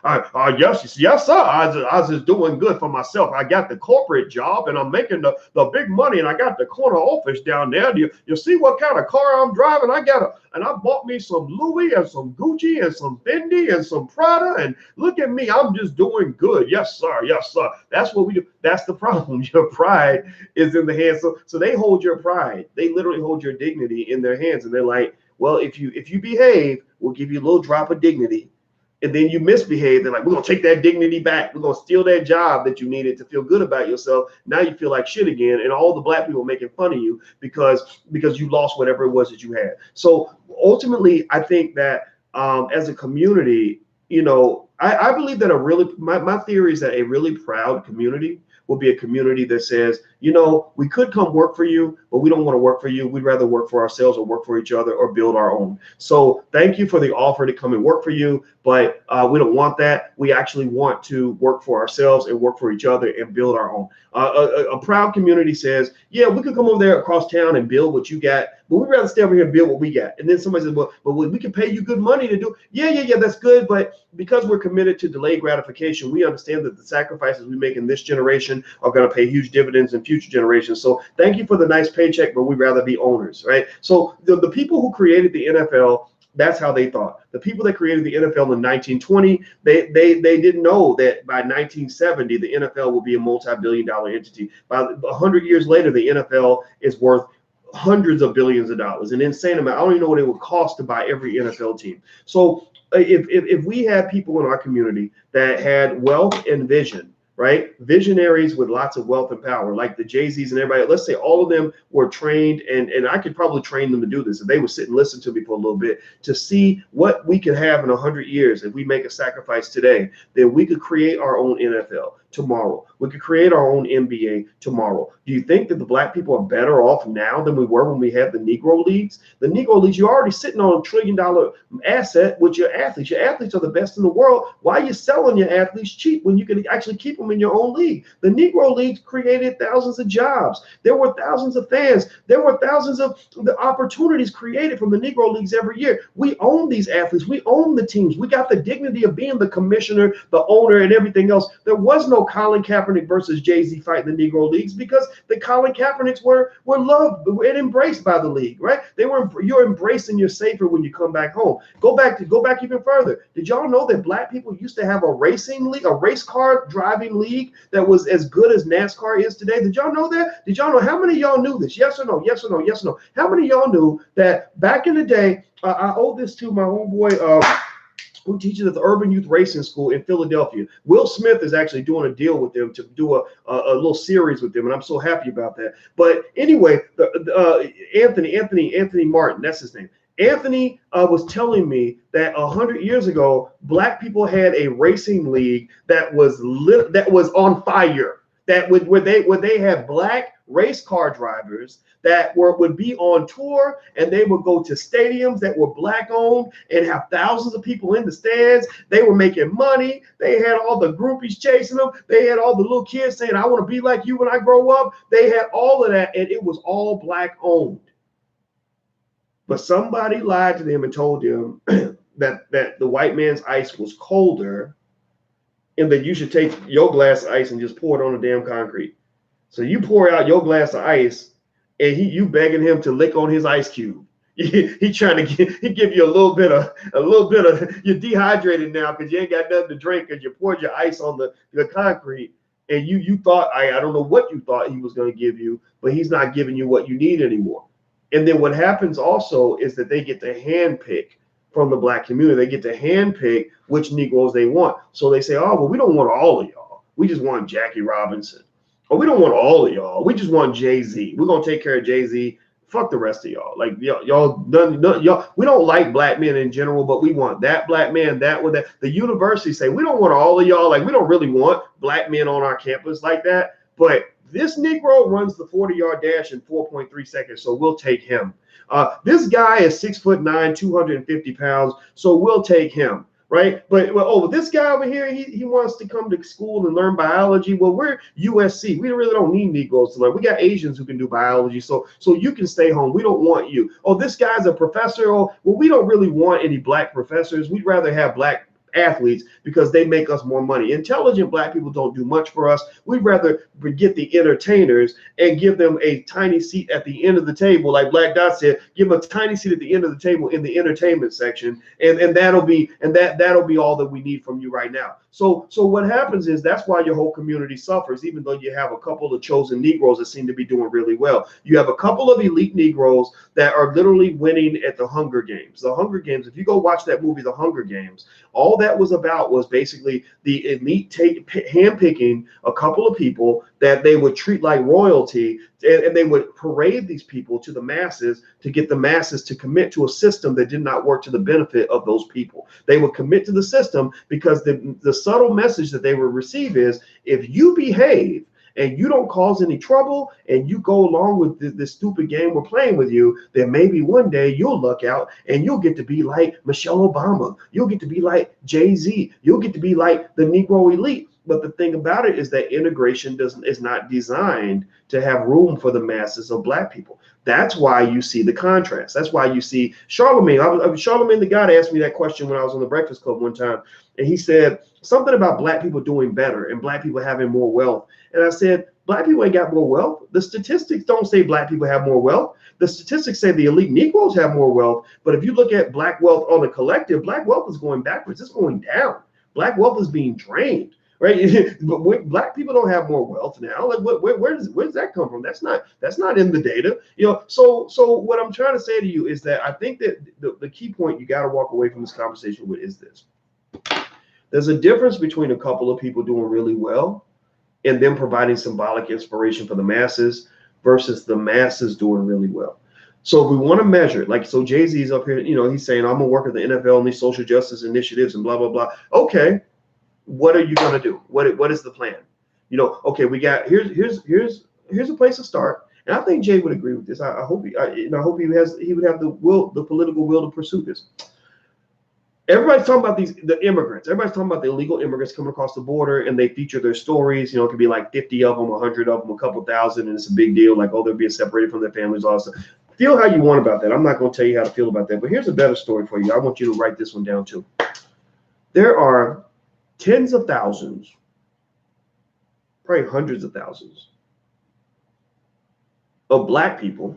Yes, sir. Oz is doing good for myself. I got the corporate job and I'm making the big money, and I got the corner office down there. You see what kind of car I'm driving? And I bought me some Louis and some Gucci and some Fendi and some Prada, and look at me, I'm just doing good. Yes, sir. Yes, sir. That's what we do. That's the problem. Your pride is in the hands. So they hold your pride. They literally hold your dignity in their hands, and they're like, well, if you behave, we'll give you a little drop of dignity. And then you misbehave, they're like, we're gonna take that dignity back. We're gonna steal that job that you needed to feel good about yourself. Now you feel like shit again, and all the black people are making fun of you because you lost whatever it was that you had. So ultimately, I think that as a community, I believe that my theory is that a really proud community will be a community that says, we could come work for you, but we don't want to work for you. We'd rather work for ourselves or work for each other or build our own. So thank you for the offer to come and work for you, but we don't want that. We actually want to work for ourselves and work for each other and build our own. A proud community says, yeah, we could come over there across town and build what you got, but we'd rather stay over here and build what we got. And then somebody says, well, we can pay you good money to do. Yeah, that's good. But because we're committed to delayed gratification, we understand that the sacrifices we make in this generation are going to pay huge dividends in future generations. So thank you for the nice paycheck, but we'd rather be owners, right? So the people who created the NFL, that's how they thought. The people that created the NFL in 1920, they didn't know that by 1970 the NFL will be a multi-billion-dollar entity. By 100 years later, the NFL is worth hundreds of billions of dollars, an insane amount. I don't even know what it would cost to buy every NFL team. So if we had people in our community that had wealth and vision, right? Visionaries with lots of wealth and power, like the Jay-Z's and everybody. Let's say all of them were trained, and I could probably train them to do this if they would sit and listen to me for a little bit to see what we could have in 100 years if we make a sacrifice today. Then we could create our own NFL tomorrow. We could create our own NBA tomorrow. Do you think that the black people are better off now than we were when we had the Negro Leagues? The Negro Leagues, you're already sitting on $1 trillion asset with your athletes. Your athletes are the best in the world. Why are you selling your athletes cheap when you can actually keep them in your own league? The Negro Leagues created thousands of jobs. There were thousands of fans. There were thousands of the opportunities created from the Negro Leagues every year. We own these athletes. We own the teams. We got the dignity of being the commissioner, the owner, and everything else. There was no Colin Kaepernick versus Jay-Z fight in the Negro Leagues because the Colin Kaepernicks were loved and embraced by the league, right? You're embraced and you're safer when you come back home. Go back even further. Did y'all know that black people used to have a racing league, a race car driving league that was as good as NASCAR is today? Did y'all know that? Did y'all know? How many of y'all knew this? Yes or no? Yes or no? Yes or no? How many of y'all knew that back in the day? I owe this to my homeboy who teaches at the Urban Youth Racing School in Philadelphia. Will Smith is actually doing a deal with them to do a little series with them, and I'm so happy about that. But anyway, Anthony Martin, that's his name. Anthony was telling me that 100 years ago, black people had a racing league that was on fire. Where they had black race car drivers that would be on tour, and they would go to stadiums that were black owned and have thousands of people in the stands. They were making money. They had all the groupies chasing them. They had all the little kids saying, I want to be like you when I grow up. They had all of that, and it was all black owned. But somebody lied to them and told them that the white man's ice was colder, and that you should take your glass of ice and just pour it on the damn concrete. So you pour out your glass of ice, and you begging him to lick on his ice cube. He trying to give you a little bit of you're dehydrated now because you ain't got nothing to drink because you poured your ice on the concrete, and you thought I don't know what you thought he was going to give you, but he's not giving you what you need anymore. And then what happens also is that they get to handpick from the black community. They get to handpick which Negroes they want. So they say, oh, well, we don't want all of y'all. We just want Jackie Robinson. Or we don't want all of y'all. We just want Jay-Z. We're going to take care of Jay-Z fuck the rest of y'all. Like y'all, we don't like black men in general, but we want that black man, that one, that. The university say we don't want all of y'all. Like we don't really want black men on our campus like that. But this Negro runs the 40-yard dash in 4.3 seconds, so we'll take him. This guy is 6'9", 250 pounds, so we'll take him. Right, but this guy over here, he wants to come to school and learn biology. Well, we're USC. We really don't need Negroes to learn. We got Asians who can do biology, so you can stay home. We don't want you. Oh, this guy's a professor. Oh, well, we don't really want any black professors. We'd rather have black athletes because they make us more money. Intelligent black people don't do much for us. We'd rather get the entertainers and give them a tiny seat at the end of the table, like Black Dot said. Give them a tiny seat at the end of the table in the entertainment section, and that'll be all that we need from you right now. So what happens is that's why your whole community suffers, even though you have a couple of chosen Negroes that seem to be doing really well. You have a couple of elite Negroes that are literally winning at the Hunger Games. The Hunger Games, if you go watch that movie, The Hunger Games, all that was about was basically the elite handpicking a couple of people that they would treat like royalty, and they would parade these people to the masses to get the masses to commit to a system that did not work to the benefit of those people. They would commit to the system because the subtle message that they would receive is, if you behave and you don't cause any trouble and you go along with this stupid game we're playing with you, then maybe one day you'll luck out and you'll get to be like Michelle Obama. You'll get to be like Jay-Z. You'll get to be like the Negro elite. But the thing about it is that integration is not designed to have room for the masses of black people. That's why you see the contrast. That's why you see Charlemagne. Charlemagne the God asked me that question when I was on the Breakfast Club one time. And he said something about black people doing better and black people having more wealth. And I said, black people ain't got more wealth. The statistics don't say black people have more wealth. The statistics say the elite Negroes have more wealth. But if you look at black wealth on the collective, black wealth is going backwards. It's going down. Black wealth is being drained. Right, but black people don't have more wealth now. Like, where does that come from? That's not in the data. So what I'm trying to say to you is that I think that the key point you got to walk away from this conversation with is this: there's a difference between a couple of people doing really well and them providing symbolic inspiration for the masses versus the masses doing really well. So if we want to measure it, like, so Jay-Z's up here, he's saying, I'm gonna work at the NFL and these social justice initiatives and blah blah blah. Okay. What are you going to do? What is the plan? Okay, we got here's a place to start. And I think Jay would agree with this. I hope he would have the political will to pursue this. Everybody's talking about the immigrants. Everybody's talking about the illegal immigrants coming across the border, and they feature their stories. It could be like 50 of them, 100 of them, a couple thousand, and it's a big deal. Like, oh, they're being separated from their families, all that stuff. Feel how you want about that. I'm not going to tell you how to feel about that. But here's a better story for you. I want you to write this one down too. There are tens of thousands, probably hundreds of thousands of black people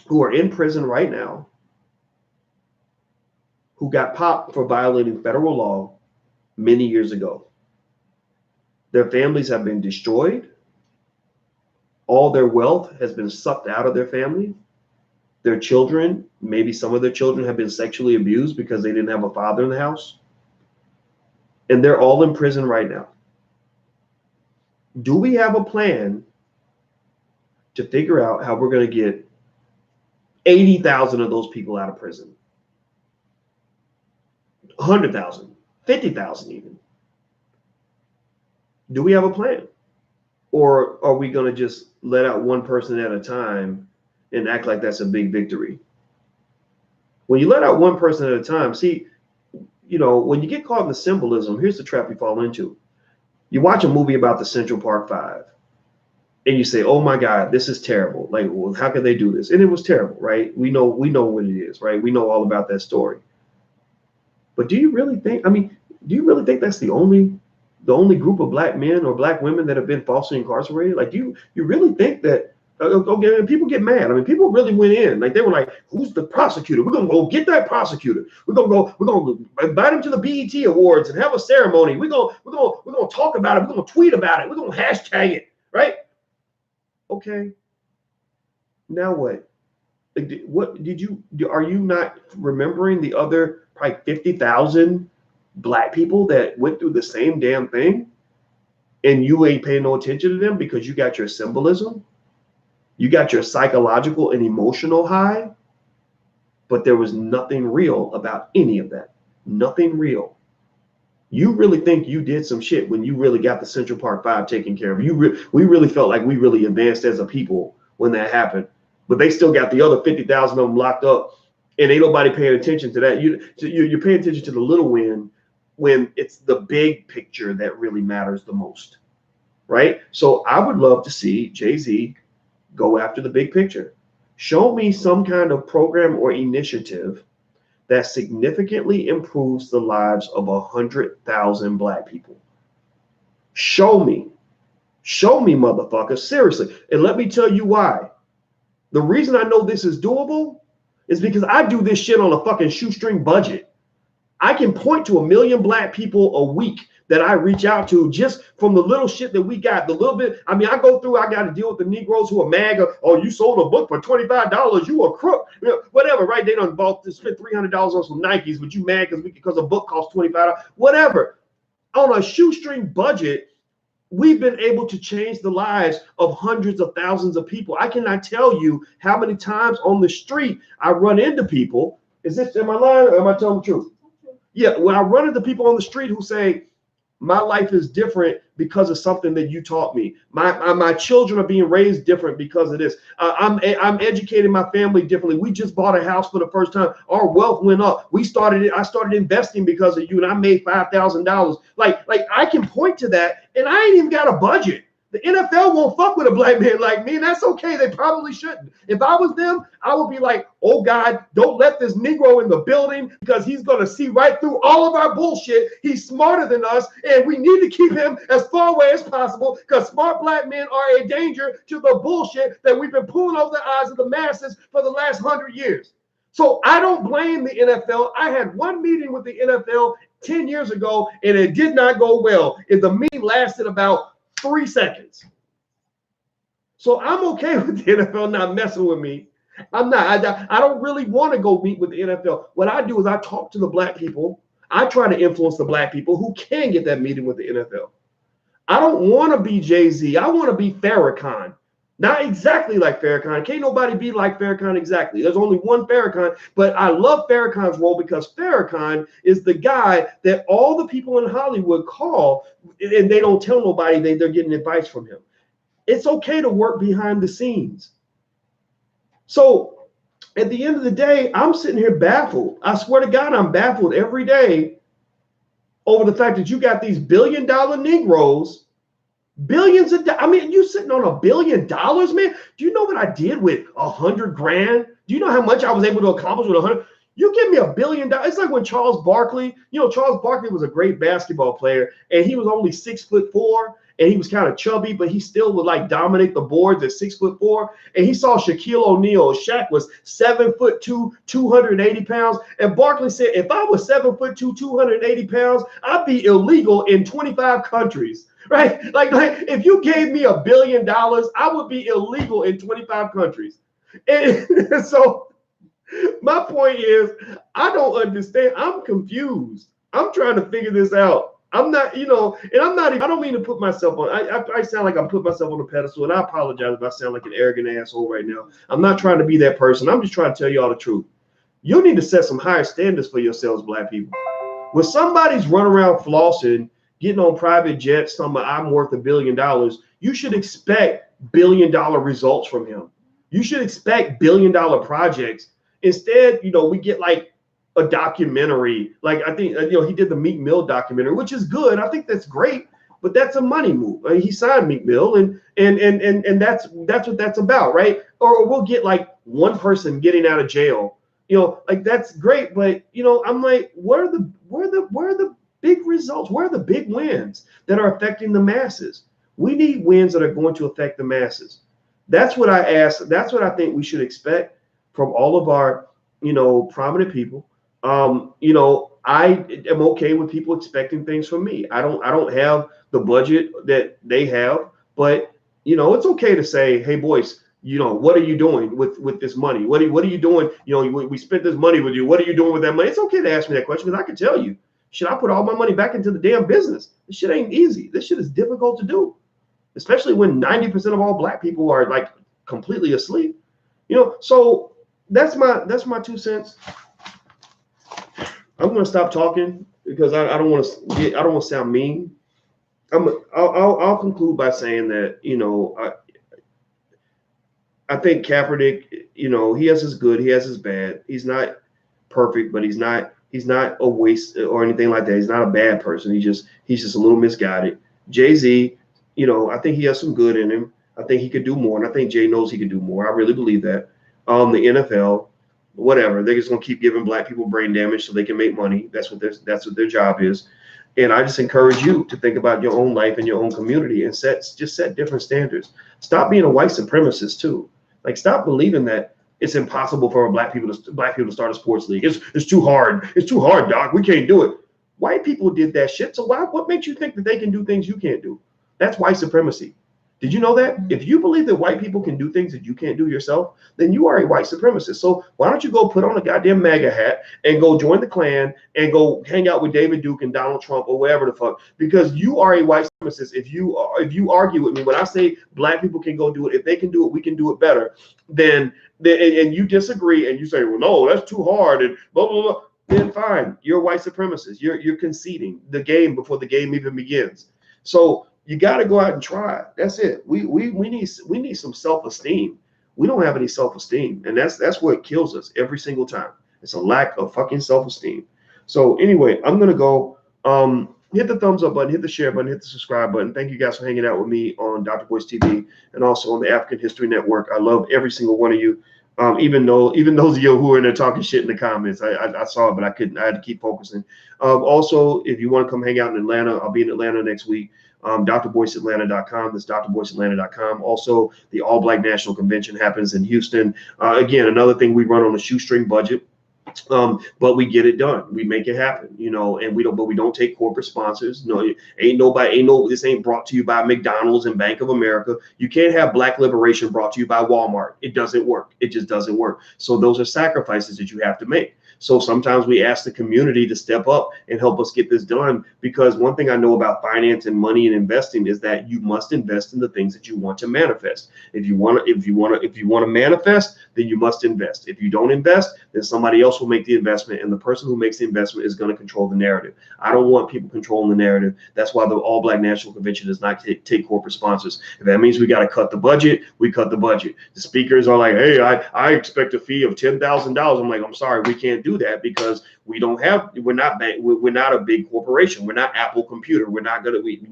who are in prison right now who got popped for violating federal law many years ago. Their families have been destroyed. All their wealth has been sucked out of their family. Their children, maybe some of their children, have been sexually abused because they didn't have a father in the house. And they're all in prison right now. Do we have a plan to figure out how we're going to get 80,000 of those people out of prison? 100,000, 50,000 even. Do we have a plan? Or are we going to just let out one person at a time and act like that's a big victory? When you let out one person at a time, see, when you get caught in the symbolism, here's the trap you fall into. You watch a movie about the Central Park Five, and you say, "Oh my God, this is terrible! Like, well, how could they do this?" And it was terrible, right? We know what it is, right? We know all about that story. But do you really think? Do you really think that's the only group of black men or black women that have been falsely incarcerated? Like, do you really think that? Okay, people get mad. People really went in. Like, they were like, "Who's the prosecutor? We're gonna go get that prosecutor. We're gonna invite him to the BET Awards and have a ceremony. We're gonna talk about it. We're gonna tweet about it. We're gonna hashtag it, right?" Okay. Now what? Are you not remembering the other probably 50,000 black people that went through the same damn thing, and you ain't paying no attention to them because you got your symbolism? You got your psychological and emotional high, but there was nothing real about any of that. Nothing real. You really think you did some shit when you really got the Central Park 5 taken care of. We really felt like we really advanced as a people when that happened. But they still got the other 50,000 of them locked up, and ain't nobody paying attention to that. You're paying attention to the little win when it's the big picture that really matters the most, right? So I would love to see Jay-Z go after the big picture. Show me some kind of program or initiative that significantly improves the lives of 100,000 Black people. Show me, motherfucker, seriously. And let me tell you why. The reason I know this is doable is because I do this shit on a fucking shoestring budget. I can point to 1 million Black people a week that I reach out to just from the little shit that we got, the little bit. I mean, I go through, I got to deal with the Negroes who are MAGA. Oh, you sold a book for $25. You a crook. You know, whatever, right? They done bought to spend $300 on some Nikes, but you mad because a book costs $25. Whatever. On a shoestring budget, we've been able to change the lives of hundreds of thousands of people. I cannot tell you how many times on the street I run into people. Am I lying or am I telling the truth? Yeah, when I run into people on the street who say, my life is different because of something that you taught me. My children are being raised different because of this. I'm educating my family differently. We just bought a house for the first time. Our wealth went up. I started investing because of you, and I made $5,000. Like I can point to that, and I ain't even got a budget. The NFL won't fuck with a Black man like me, and that's okay. They probably shouldn't. If I was them, I would be like, oh God, don't let this Negro in the building because he's going to see right through all of our bullshit. He's smarter than us, and we need to keep him as far away as possible because smart Black men are a danger to the bullshit that we've been pulling over the eyes of the masses for the last 100 years. So I don't blame the NFL. I had one meeting with the NFL 10 years ago, and it did not go well. And the meeting lasted about 3 seconds. So I'm okay with the NFL not messing with me. I'm not. I don't really want to go meet with the NFL. What I do is I talk to the Black people. I try to influence the Black people who can get that meeting with the NFL. I don't want to be Jay-Z. I want to be Farrakhan. Not exactly like Farrakhan. Can't nobody be like Farrakhan exactly. There's only one Farrakhan, but I love Farrakhan's role because Farrakhan is the guy that all the people in Hollywood call, and they don't tell nobody they're getting advice from him. It's okay to work behind the scenes. So at the end of the day, I'm sitting here baffled. I swear to God, I'm baffled every day over the fact that you got these billion-dollar Negroes. Billions of dollars. I mean, you sitting on $1 billion, man. Do you know what I did with 100 grand? Do you know how much I was able to accomplish with 100? You give me $1 billion. It's like when Charles Barkley, Charles Barkley was a great basketball player, and he was only 6'4", and he was kind of chubby, but he still would like dominate the boards at 6'4". And he saw Shaquille O'Neal. Shaq was 7'2", 280 pounds. And Barkley said, if I was 7'2", 280 pounds, I'd be illegal in 25 countries. Right? Like if you gave me $1 billion, I would be illegal in 25 countries. And so my point is, I don't understand. I'm confused. I'm trying to figure this out. I'm not, and I'm not even, I don't mean to put myself on, I sound like I'm putting myself on a pedestal, and I apologize if I sound like an arrogant asshole right now. I'm not trying to be that person. I'm just trying to tell you all the truth. You need to set some higher standards for yourselves, Black people. When somebody's running around flossing, getting on private jets, talking about I'm worth $1 billion, you should expect $1 billion results from him. You should expect $1 billion projects. Instead, we get like a documentary. Like I think, he did the Meek Mill documentary, which is good. I think that's great, but that's a money move. I mean, he signed Meek Mill, and that's what that's about, right? Or we'll get like one person getting out of jail. Like that's great, but I'm like, where are the big results? Where are the big wins that are affecting the masses? We need wins that are going to affect the masses. That's what I ask. That's what I think we should expect from all of our, prominent people. I am okay with people expecting things from me. I don't have the budget that they have, but it's okay to say, hey, Boyce, what are you doing with this money? What are you doing? We spent this money with you. What are you doing with that money? It's okay to ask me that question because I can tell you. Should I put all my money back into the damn business? This shit ain't easy. This shit is difficult to do, especially when 90% of all Black people are like completely asleep. You know, so that's my 2 cents. I'm gonna stop talking because I don't want to sound mean. I'll conclude by saying that, you know, I think Kaepernick, you know, he has his good, he has his bad. He's not perfect, but he's not a waste or anything like that. He's not a bad person. He's just a little misguided. Jay-Z, you know, I think he has some good in him. I think he could do more, and I think Jay knows he could do more. I really believe that. The NFL, whatever, they're just gonna keep giving black people brain damage so they can make money. That's what their job is. And I just encourage you to think about your own life and your own community and set different standards. Stop being a white supremacist too. Like, stop believing that it's impossible for black people to start a sports league. It's too hard. It's too hard, Doc. We can't do it. White people did that shit. So what makes you think that they can do things you can't do? That's white supremacy. Did you know that? If you believe that white people can do things that you can't do yourself, then you are a white supremacist. So why don't you go put on a goddamn MAGA hat and go join the Klan and go hang out with David Duke and Donald Trump or whatever the fuck? Because you are a white supremacist. If you argue with me when I say black people can go do it, if they can do it, we can do it better. Then and you disagree and you say, well, no, that's too hard and blah blah blah. Then fine, you're a white supremacist. You're conceding the game before the game even begins. So you got to go out and try. That's it. We need some self-esteem. We don't have any self-esteem, and that's what kills us every single time. It's a lack of fucking self-esteem. So anyway, I'm gonna go. Hit the thumbs up button, hit the share button, hit the subscribe button. Thank you guys for hanging out with me on Dr. Boyce TV and also on the African History Network. I love every single one of you. Even those of you who are in there talking shit in the comments, I saw it, but I had to keep focusing. Also, if you want to come hang out in Atlanta, I'll be in Atlanta next week. DrBoyceAtlanta.com. That's DrBoyceAtlanta.com. Also, the All Black National Convention happens in Houston. Again, another thing, we run on a shoestring budget. But we get it done. We make it happen, you know, and we don't take corporate sponsors. No, this ain't brought to you by McDonald's and Bank of America. You can't have Black liberation brought to you by Walmart. It doesn't work. It just doesn't work. So those are sacrifices that you have to make. So sometimes we ask the community to step up and help us get this done, because one thing I know about finance and money and investing is that you must invest in the things that you want to manifest. If you want to manifest, then you must invest. If you don't invest, then somebody else will make the investment, and the person who makes the investment is going to control the narrative. I don't want people controlling the narrative. That's why the All Black National Convention does not take corporate sponsors. If that means we got to cut the budget, we cut the budget. The speakers are like, hey, I expect a fee of $10,000. I'm like, I'm sorry, we can't do that, because we're not a big corporation. We're not Apple Computer. We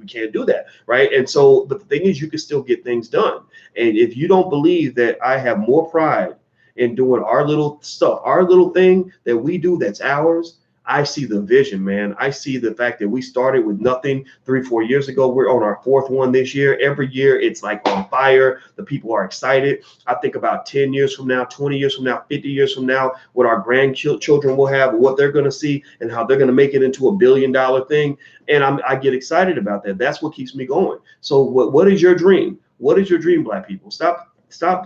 can't do that, right? And so, but the thing is, you can still get things done. And if you don't believe that I have more pride in doing our little stuff, our little thing that we do that's ours, I see the vision, man. I see the fact that we started with nothing 3-4 years ago. We're on our 4th one this year. Every year it's like on fire. The people are excited. I think about 10 years from now, 20 years from now, 50 years from now, what our grandchildren will have, what they're going to see, and how they're going to make it into $1 billion thing. And I get excited about that. That's what keeps me going. So what is your dream? What is your dream, Black people? Stop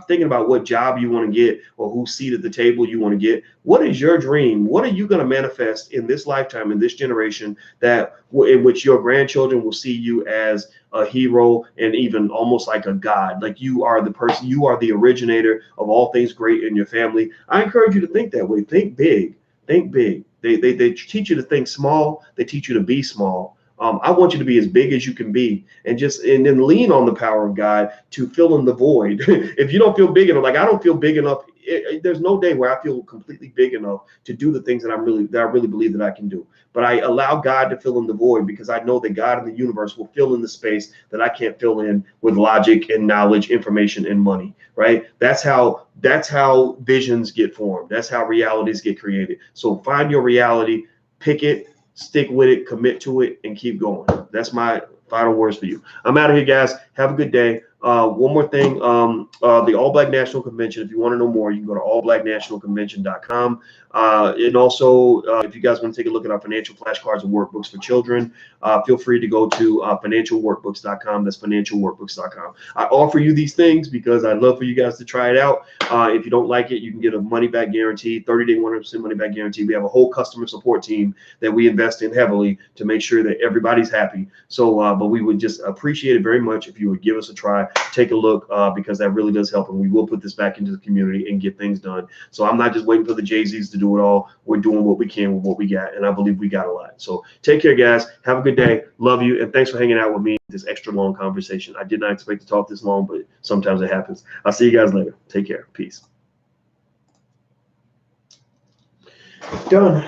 thinking about what job you want to get or whose seat at the table you want to get. What is your dream? What are you going to manifest in this lifetime, in this generation, in which your grandchildren will see you as a hero and even almost like a god? Like, you are the person, you are the originator of all things great in your family. I encourage you to think that way. Think big. Think big. They teach you to think small. They teach you to be small. I want you to be as big as you can be, and then lean on the power of God to fill in the void. If you don't feel big enough, like I don't feel big enough, there's no day where I feel completely big enough to do the things that I really believe that I can do. But I allow God to fill in the void, because I know that God in the universe will fill in the space that I can't fill in with logic and knowledge, information, and money. Right? That's how visions get formed. That's how realities get created. So find your reality, pick it, stick with it, commit to it, and keep going. That's my final words for you. I'm out of here, guys. Have a good day. One more thing, the All Black National Convention, if you want to know more, you can go to allblacknationalconvention.com. And also, if you guys want to take a look at our financial flashcards and workbooks for children, feel free to go to financialworkbooks.com. That's financialworkbooks.com. I offer you these things because I'd love for you guys to try it out. If you don't like it, you can get a money-back guarantee, 30-day 100% money-back guarantee. We have a whole customer support team that we invest in heavily to make sure that everybody's happy. So, but we would just appreciate it very much if you would give us a try. take a look because that really does help. And we will put this back into the community and get things done. So I'm not just waiting for the Jay-Z's to do it all. We're doing what we can with what we got. And I believe we got a lot. So take care, guys. Have a good day. Love you. And thanks for hanging out with me. This extra long conversation. I did not expect to talk this long, but sometimes it happens. I'll see you guys later. Take care. Peace. Done.